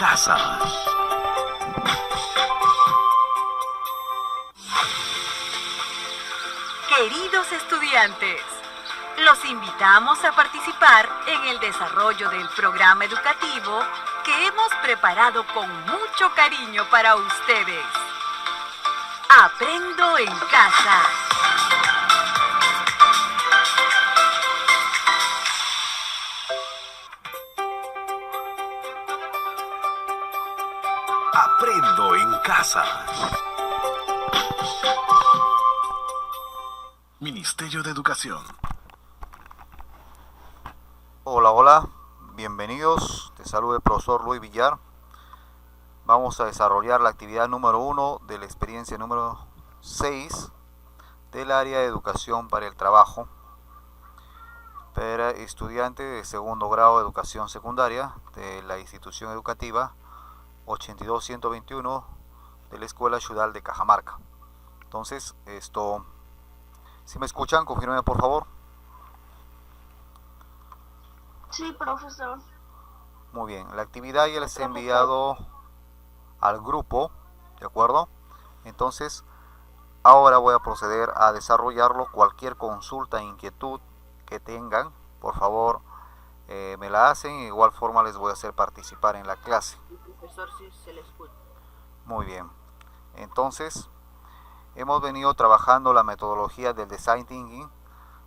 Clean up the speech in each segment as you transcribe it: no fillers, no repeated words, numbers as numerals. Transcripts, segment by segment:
casa. Queridos estudiantes, los invitamos a participar en el desarrollo del programa educativo que hemos preparado con mucho cariño para ustedes. Aprendo en casa. Aprendo en casa. Ministerio de Educación. Hola, hola, bienvenidos. Te saluda el profesor Luis Villar. Vamos a desarrollar la actividad número 1 de la experiencia número 6 del área de educación para el trabajo para estudiantes de segundo grado de educación secundaria de la institución educativa 82121 de la Escuela Ciudad de Cajamarca. Entonces, si me escuchan, confírmenme por favor. Sí, profesor. Muy bien, la actividad ya les he enviado al grupo, ¿de acuerdo? Entonces, ahora voy a proceder a desarrollarlo. Cualquier consulta, inquietud que tengan, por favor, me la hacen. De igual forma les voy a hacer participar en la clase. Profesor, sí se le escucha. Muy bien. Entonces, hemos venido trabajando la metodología del Design Thinking.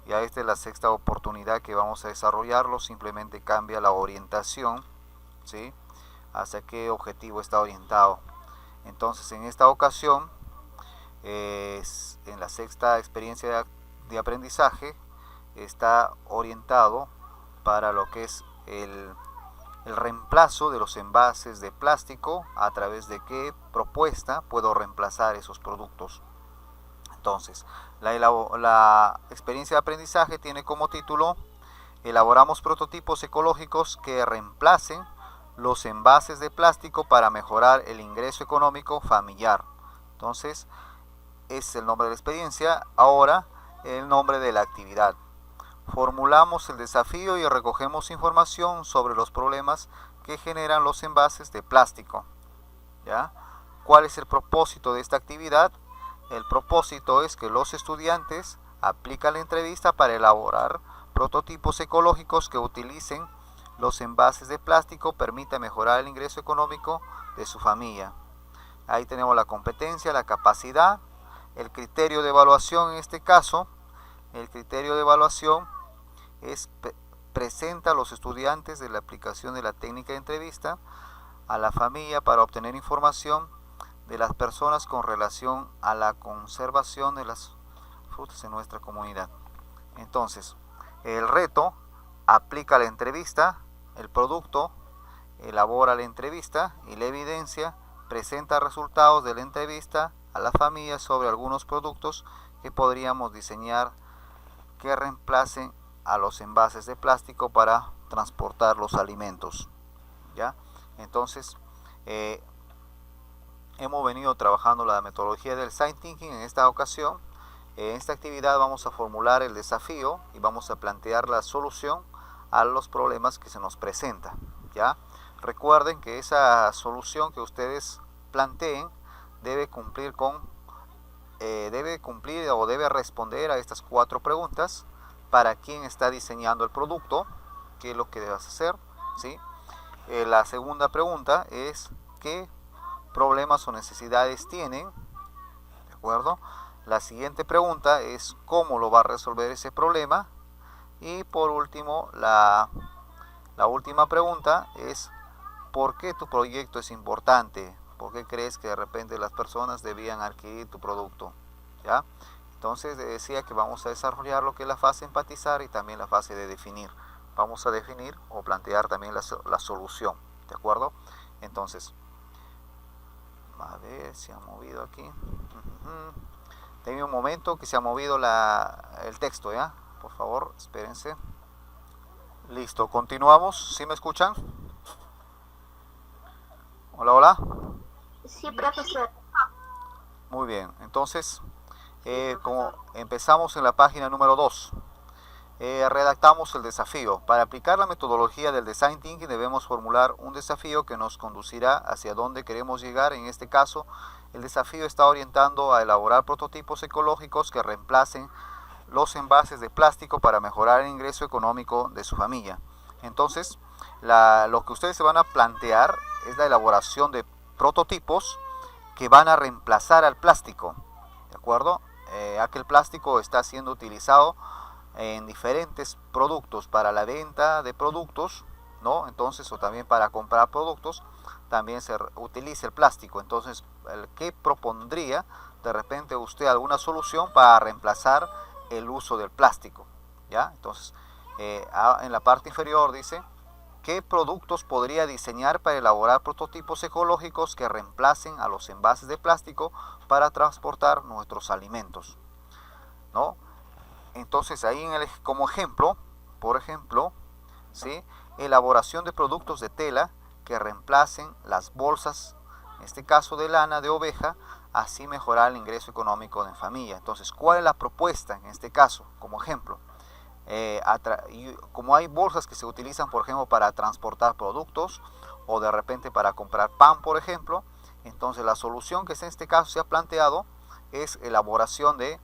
Ya esta es la sexta oportunidad que vamos a desarrollarlo. Simplemente cambia la orientación, ¿sí? Hacia qué objetivo está orientado. Entonces, en esta ocasión, en la sexta experiencia de aprendizaje, está orientado para lo que es el reemplazo de los envases de plástico. A través de qué propuesta puedo reemplazar esos productos. Entonces, la experiencia de aprendizaje tiene como título: elaboramos prototipos ecológicos que reemplacen los envases de plástico para mejorar el ingreso económico familiar. Entonces, es el nombre de la experiencia. Ahora, el nombre de la actividad. Formulamos el desafío y recogemos información sobre los problemas que generan los envases de plástico. ¿Ya? ¿Cuál es el propósito de esta actividad? El propósito es que los estudiantes aplican la entrevista para elaborar prototipos ecológicos que utilicen los envases de plástico, permite mejorar el ingreso económico de su familia. Ahí tenemos la competencia, la capacidad, el criterio de evaluación. En este caso, el criterio de evaluación presenta a los estudiantes de la aplicación de la técnica de entrevista a la familia para obtener información de las personas con relación a la conservación de las frutas en nuestra comunidad. Entonces, el reto: aplica la entrevista, el producto, elabora la entrevista y la evidencia, presenta resultados de la entrevista a la familia sobre algunos productos que podríamos diseñar que reemplacen a los envases de plástico para transportar los alimentos. ¿Ya? Entonces, hemos venido trabajando la metodología del Design Thinking. En esta ocasión, en esta actividad vamos a formular el desafío y vamos a plantear la solución a los problemas que se nos presentan. ¿Ya? Recuerden que esa solución que ustedes planteen debe cumplir o debe responder a estas 4 preguntas: para quién está diseñando el producto, qué es lo que debes hacer, ¿sí? La segunda pregunta es: ¿qué problemas o necesidades tienen? ¿De acuerdo? La siguiente pregunta es: ¿cómo lo va a resolver ese problema? Y por último, la última pregunta es: ¿por qué tu proyecto es importante? ¿Por qué crees que de repente las personas debían adquirir tu producto? ¿Ya? Entonces, decía que vamos a desarrollar lo que es la fase de empatizar y también la fase de definir. Vamos a definir o plantear también la solución. ¿De acuerdo? Entonces, a ver si ha movido aquí. Denme un momento que se ha movido el texto, ¿ya? Por favor, espérense. Listo, continuamos. ¿Sí me escuchan? Hola, hola. Sí, profesor. Muy bien, entonces, como empezamos en la página número 2. redactamos el desafío. Para aplicar la metodología del Design Thinking debemos formular un desafío que nos conducirá hacia dónde queremos llegar. En este caso, el desafío está orientando a elaborar prototipos ecológicos que reemplacen los envases de plástico para mejorar el ingreso económico de su familia. Entonces, lo que ustedes se van a plantear es la elaboración de prototipos que van a reemplazar al plástico, ¿de acuerdo? Aquel plástico está siendo utilizado en diferentes productos para la venta de productos, ¿no? Entonces, o también para comprar productos, también se utiliza el plástico. Entonces, ¿qué propondría de repente usted alguna solución para reemplazar el uso del plástico? ¿Ya? Entonces, en la parte inferior dice, ¿qué productos podría diseñar para elaborar prototipos ecológicos que reemplacen a los envases de plástico para transportar nuestros alimentos? ¿No? Entonces ahí como ejemplo, por ejemplo, ¿sí? Elaboración de productos de tela que reemplacen las bolsas, en este caso de lana de oveja, así mejorar el ingreso económico de familia. Entonces, ¿cuál es la propuesta en este caso? Como ejemplo, como hay bolsas que se utilizan, por ejemplo, para transportar productos o de repente para comprar pan, por ejemplo, entonces la solución que en este caso se ha planteado es elaboración de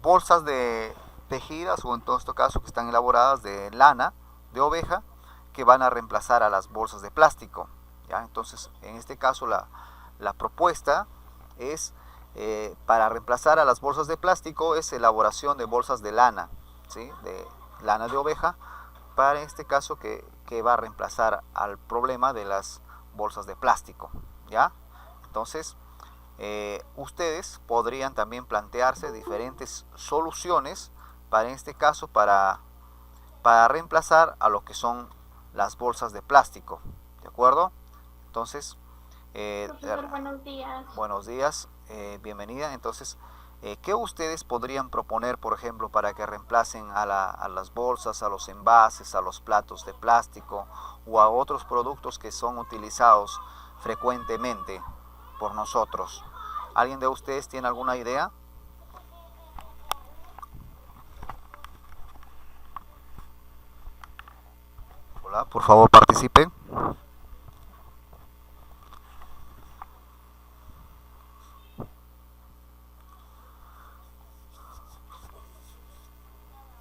bolsas de tejidas, o en todo este caso que están elaboradas de lana de oveja, que van a reemplazar a las bolsas de plástico, ¿ya? Entonces, en este caso la propuesta es, para reemplazar a las bolsas de plástico, es elaboración de bolsas de lana, ¿sí? De lana de oveja, para este caso que va a reemplazar al problema de las bolsas de plástico, ¿ya? Entonces, ustedes podrían también plantearse diferentes soluciones para este caso para reemplazar a lo que son las bolsas de plástico, ¿de acuerdo? Entonces, Profesor, buenos días. buenos días, bienvenida. Entonces, ¿qué ustedes podrían proponer, por ejemplo, para que reemplacen a las bolsas, a los envases, a los platos de plástico o a otros productos que son utilizados frecuentemente por nosotros? ¿Alguien de ustedes tiene alguna idea? Hola, por favor participen.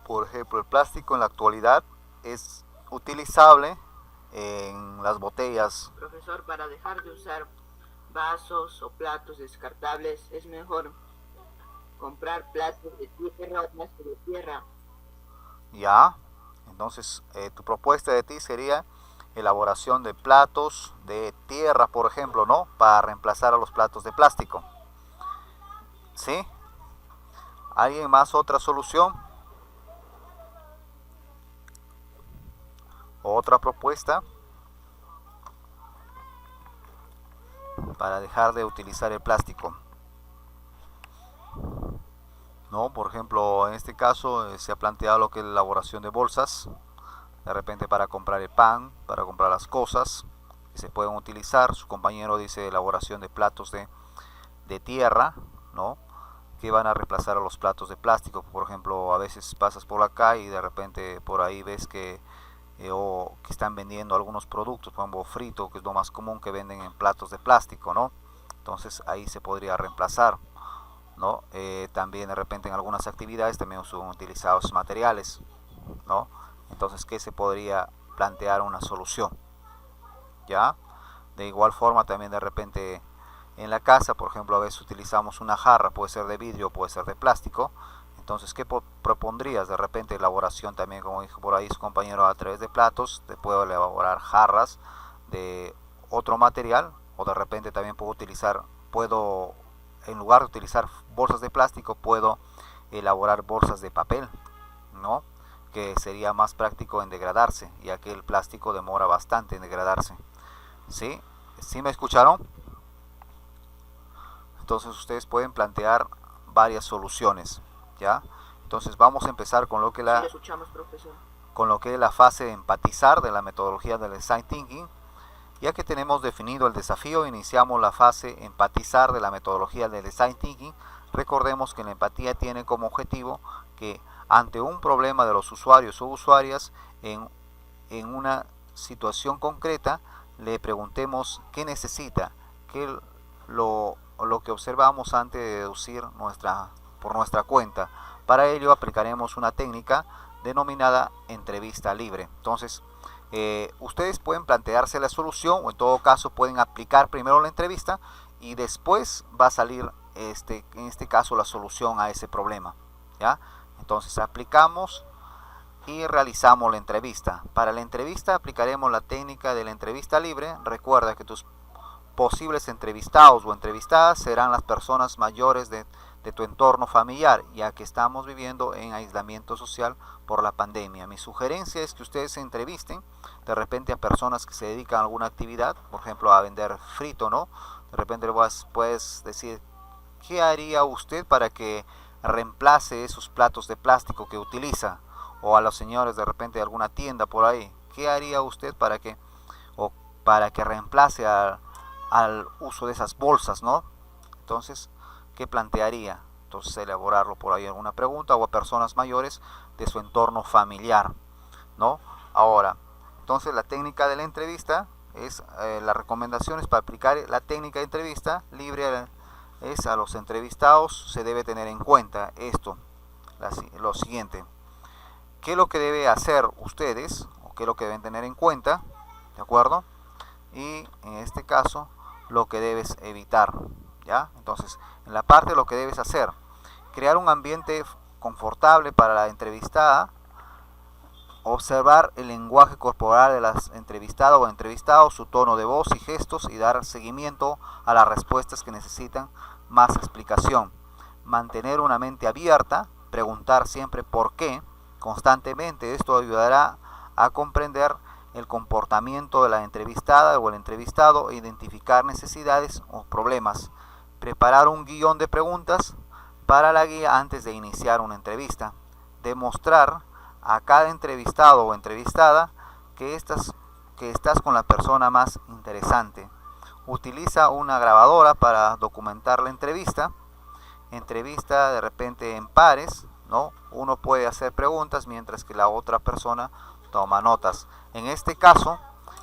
Por ejemplo, el plástico en la actualidad es utilizable en las botellas. Profesor, para dejar de usar vasos o platos descartables es mejor comprar platos de tierra más que de tierra. Ya, entonces tu propuesta de ti sería elaboración de platos de tierra, por ejemplo, ¿no? Para reemplazar a los platos de plástico. ¿Sí? ¿Alguien más otra solución? ¿Otra propuesta para dejar de utilizar el plástico? ¿No? Por ejemplo, en este caso se ha planteado lo que es la elaboración de bolsas, de repente para comprar el pan, para comprar las cosas que se pueden utilizar. Su compañero dice elaboración de platos de tierra, ¿no? Que van a reemplazar a los platos de plástico. Por ejemplo, a veces pasas por la calle y de repente por ahí ves que o que están vendiendo algunos productos, por ejemplo frito, que es lo más común, que venden en platos de plástico, ¿no? Entonces ahí se podría reemplazar, ¿no? También de repente en algunas actividades también son utilizados materiales, ¿no? Entonces, ¿qué se podría plantear una solución? ¿Ya? De igual forma también de repente en la casa, por ejemplo, a veces utilizamos una jarra, puede ser de vidrio, puede ser de plástico. Entonces, ¿qué propondrías? De repente elaboración también, como dijo por ahí su compañero, a través de platos, te puedo elaborar jarras de otro material, o de repente también puedo, en lugar de utilizar bolsas de plástico, puedo elaborar bolsas de papel, ¿no? Que sería más práctico en degradarse, ya que el plástico demora bastante en degradarse. ¿Sí? ¿Sí me escucharon? Entonces ustedes pueden plantear varias soluciones, ¿ya? Entonces vamos a empezar con lo que Sí, le escuchamos, profesor. con lo que es la fase de empatizar de la metodología del Design Thinking. Ya que tenemos definido el desafío, iniciamos la fase empatizar de la metodología del Design Thinking. Recordemos que la empatía tiene como objetivo que ante un problema de los usuarios o usuarias en una situación concreta, le preguntemos qué necesita, qué lo que observamos antes de deducir por nuestra cuenta. Para ello aplicaremos una técnica denominada entrevista libre. Entonces, ustedes pueden plantearse la solución, o en todo caso pueden aplicar primero la entrevista y después va a salir en este caso la solución a ese problema, ¿ya? Entonces aplicamos y realizamos la entrevista. Para la entrevista aplicaremos la técnica de la entrevista libre. Recuerda que tus posibles entrevistados o entrevistadas serán las personas mayores de tu entorno familiar, ya que estamos viviendo en aislamiento social por la pandemia. Mi sugerencia es que ustedes se entrevisten de repente a personas que se dedican a alguna actividad, por ejemplo a vender frito, ¿no? De repente puedes decir, ¿qué haría usted para que reemplace esos platos de plástico que utiliza? O a los señores de repente de alguna tienda por ahí, ¿qué haría usted para que reemplace al uso de esas bolsas, ¿no? Entonces, ¿qué plantearía? Entonces, elaborarlo por ahí alguna pregunta, o a personas mayores de su entorno familiar, ¿no? Ahora, entonces la técnica de la entrevista es, las recomendaciones para aplicar la técnica de entrevista libre es a los entrevistados. Se debe tener en cuenta esto, lo siguiente: ¿qué es lo que debe hacer ustedes? ¿O qué es lo que deben tener en cuenta? ¿De acuerdo? Y en este caso, lo que debes evitar, ¿ya? Entonces, en la parte de lo que debes hacer, crear un ambiente confortable para la entrevistada, observar el lenguaje corporal de las entrevistadas o entrevistados, su tono de voz y gestos, y dar seguimiento a las respuestas que necesitan más explicación. Mantener una mente abierta, preguntar siempre por qué constantemente. Esto ayudará a comprender el comportamiento de la entrevistada o el entrevistado e identificar necesidades o problemas. Preparar un guión de preguntas para la guía antes de iniciar una entrevista. Demostrar a cada entrevistado o entrevistada que estás con la persona más interesante. Utiliza una grabadora para documentar la entrevista. Entrevista de repente en pares, ¿no? Uno puede hacer preguntas mientras que la otra persona toma notas. En este caso,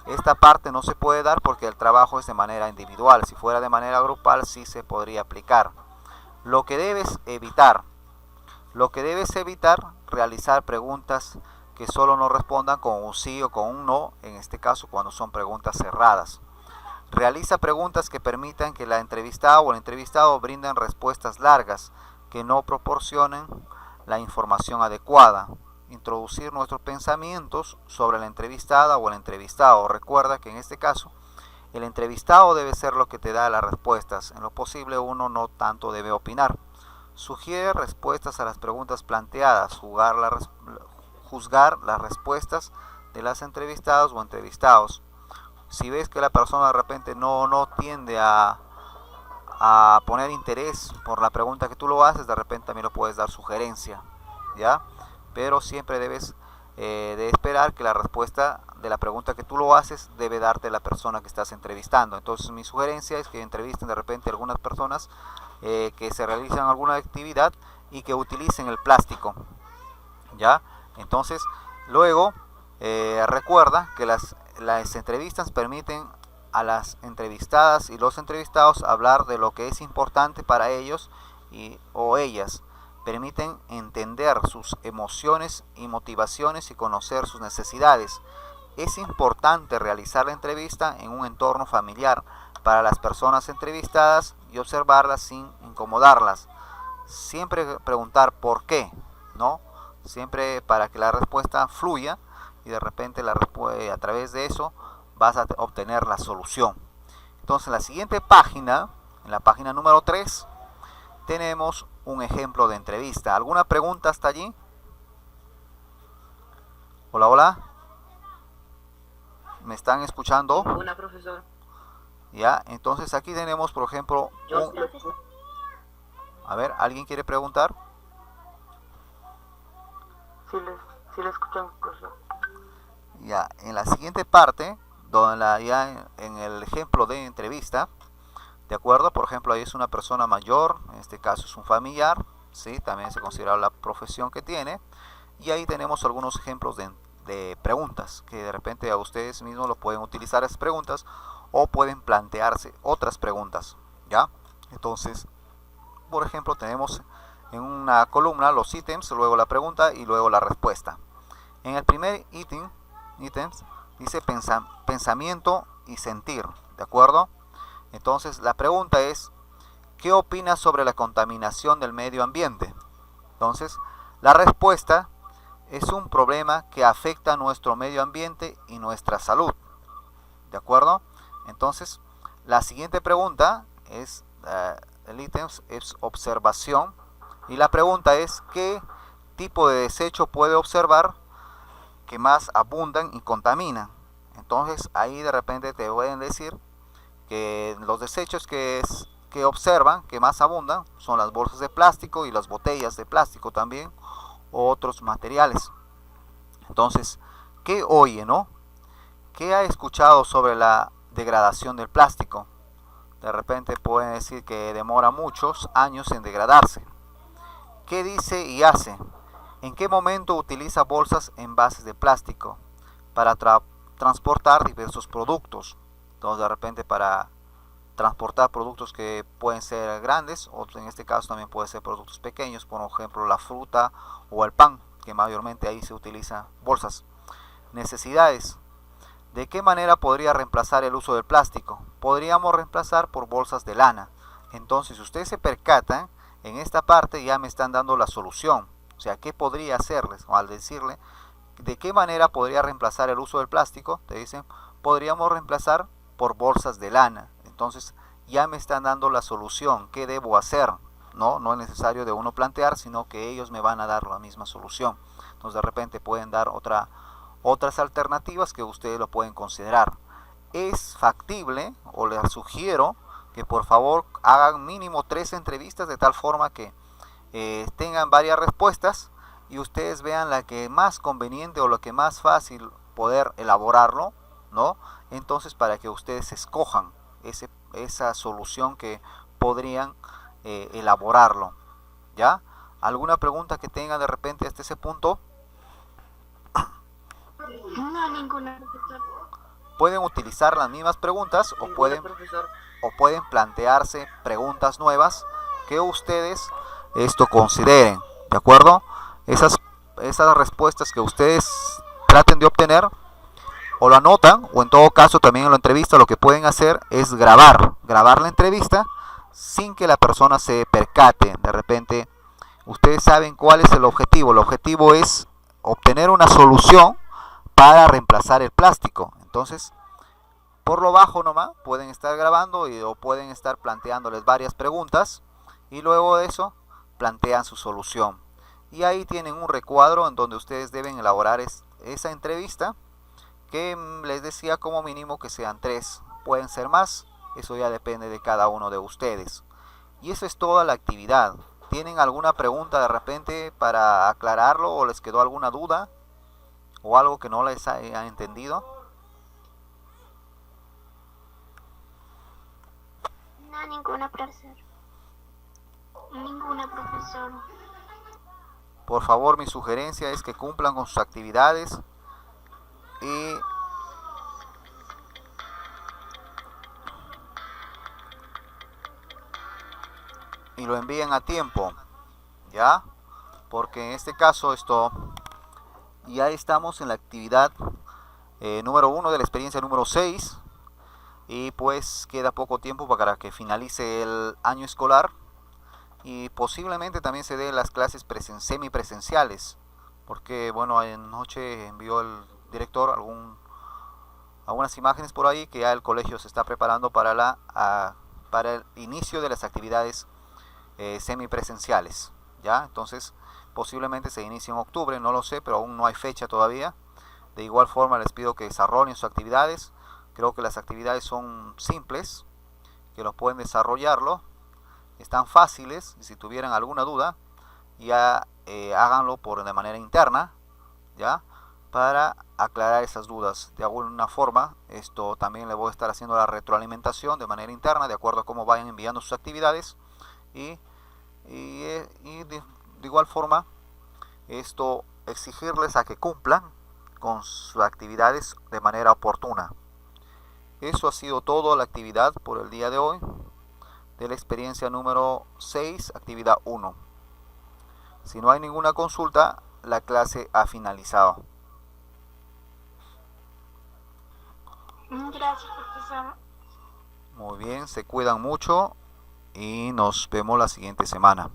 esta parte no se puede dar porque el trabajo es de manera individual. Si fuera de manera grupal, sí se podría aplicar. Lo que debes evitar, realizar preguntas que solo no respondan con un sí o con un no, en este caso cuando son preguntas cerradas. Realiza preguntas que permitan que la entrevistada o el entrevistado brinden respuestas largas, que no proporcionen la información adecuada. Introducir nuestros pensamientos sobre la entrevistada o el entrevistado. Recuerda que en este caso el entrevistado debe ser lo que te da las respuestas. En lo posible uno no tanto debe opinar. Sugiere respuestas a las preguntas planteadas. Juzgar las respuestas de las entrevistadas o entrevistados. Si ves que la persona de repente no tiende a poner interés por la pregunta que tú lo haces, de repente también lo puedes dar sugerencia, ¿ya? Pero siempre debes de esperar que la respuesta de la pregunta que tú lo haces debe darte la persona que estás entrevistando. Entonces mi sugerencia es que entrevisten de repente algunas personas que se realizan alguna actividad y que utilicen el plástico, ¿ya? Entonces luego recuerda que las entrevistas permiten a las entrevistadas y los entrevistados hablar de lo que es importante para ellos o ellas. Permiten entender sus emociones y motivaciones y conocer sus necesidades. Es importante realizar la entrevista en un entorno familiar para las personas entrevistadas y observarlas sin incomodarlas. Siempre preguntar por qué, ¿no? Siempre para que la respuesta fluya y de repente a través de eso vas a obtener la solución. Entonces en la siguiente página, en la página número 3, tenemos un ejemplo de entrevista. ¿Alguna pregunta hasta allí? Hola, hola. ¿Me están escuchando? Una, profesor. Ya, entonces aquí tenemos, por ejemplo, a ver, ¿alguien quiere preguntar? Sí le escuchamos, profesor. Ya, en la siguiente parte, ya en el ejemplo de entrevista, ¿de acuerdo? Por ejemplo, ahí es una persona mayor, en este caso es un familiar, ¿sí? También se considera la profesión que tiene. Y ahí tenemos algunos ejemplos de preguntas que de repente a ustedes mismos lo pueden utilizar esas preguntas o pueden plantearse otras preguntas, ¿ya? Entonces, por ejemplo, tenemos en una columna los ítems, luego la pregunta y luego la respuesta. En el primer ítems dice pensamiento y sentir, ¿de acuerdo? Entonces, la pregunta es, ¿qué opinas sobre la contaminación del medio ambiente? Entonces, la respuesta es un problema que afecta a nuestro medio ambiente y nuestra salud, ¿de acuerdo? Entonces, la siguiente pregunta es, el ítem es observación, y la pregunta es, ¿qué tipo de desecho puede observar que más abundan y contaminan? Entonces, ahí de repente te pueden decir que los desechos que observan, que más abundan, son las bolsas de plástico y las botellas de plástico también, o otros materiales. Entonces, ¿qué oye, no? ¿Qué ha escuchado sobre la degradación del plástico? De repente pueden decir que demora muchos años en degradarse. ¿Qué dice y hace? ¿En qué momento utiliza bolsas envases de plástico para transportar diversos productos? Entonces, de repente para transportar productos que pueden ser grandes, o en este caso también pueden ser productos pequeños, por ejemplo la fruta o el pan, que mayormente ahí se utilizan bolsas. Necesidades. ¿De qué manera podría reemplazar el uso del plástico? Podríamos reemplazar por bolsas de lana. Entonces, si ustedes se percatan, en esta parte ya me están dando la solución. O sea, ¿qué podría hacerles? O al decirle, ¿de qué manera podría reemplazar el uso del plástico? Te dicen, podríamos reemplazar por bolsas de lana. Entonces ya me están dando la solución, ¿qué debo hacer? No es necesario de uno plantear, sino que ellos me van a dar la misma solución. Entonces de repente pueden dar otras alternativas que ustedes lo pueden considerar. Es factible, o les sugiero que por favor hagan mínimo 3 entrevistas de tal forma que tengan varias respuestas y ustedes vean la que más conveniente o lo que más fácil poder elaborarlo, ¿no? Entonces, para que ustedes escojan esa solución que podrían elaborarlo, ¿ya? ¿Alguna pregunta que tengan de repente hasta ese punto? No, ninguna, profesor. Pueden utilizar las mismas preguntas o pueden plantearse preguntas nuevas que ustedes consideren, ¿de acuerdo? Esas respuestas que ustedes traten de obtener, o lo anotan, o en todo caso también en la entrevista lo que pueden hacer es grabar la entrevista sin que la persona se percate. De repente ustedes saben cuál es el objetivo. El objetivo es obtener una solución para reemplazar el plástico. Entonces, por lo bajo nomás pueden estar grabando o pueden estar planteándoles varias preguntas y luego de eso plantean su solución. Y ahí tienen un recuadro en donde ustedes deben elaborar esa entrevista, que les decía como mínimo que sean 3, pueden ser más, eso ya depende de cada uno de ustedes. Y eso es toda la actividad. ¿Tienen alguna pregunta de repente para aclararlo o les quedó alguna duda o algo que no les haya entendido? No, ninguna, profesor. Ninguna, profesor. Por favor, mi sugerencia es que cumplan con sus actividades y lo envíen a tiempo, ¿ya? Porque en este caso ya estamos en la actividad número 1 de la experiencia número 6 y pues queda poco tiempo para que finalice el año escolar y posiblemente también se den las clases semipresenciales, porque bueno, anoche envió el director algunas imágenes por ahí que ya el colegio se está preparando para el inicio de las actividades semipresenciales, ¿ya? Entonces posiblemente se inicie en octubre, no lo sé, pero aún no hay fecha todavía. De igual forma les pido que desarrollen sus actividades. Creo que las actividades son simples, que los pueden desarrollarlo, están fáciles, y si tuvieran alguna duda ya háganlo de manera interna, ¿ya? Para aclarar esas dudas. De alguna forma esto también le voy a estar haciendo la retroalimentación de manera interna de acuerdo a cómo vayan enviando sus actividades y y de igual forma esto exigirles a que cumplan con sus actividades de manera oportuna. Eso ha sido todo la actividad por el día de hoy de la experiencia número 6, actividad 1. Si no hay ninguna consulta, la clase ha finalizado. Gracias, profesor. Muy bien, se cuidan mucho y nos vemos la siguiente semana.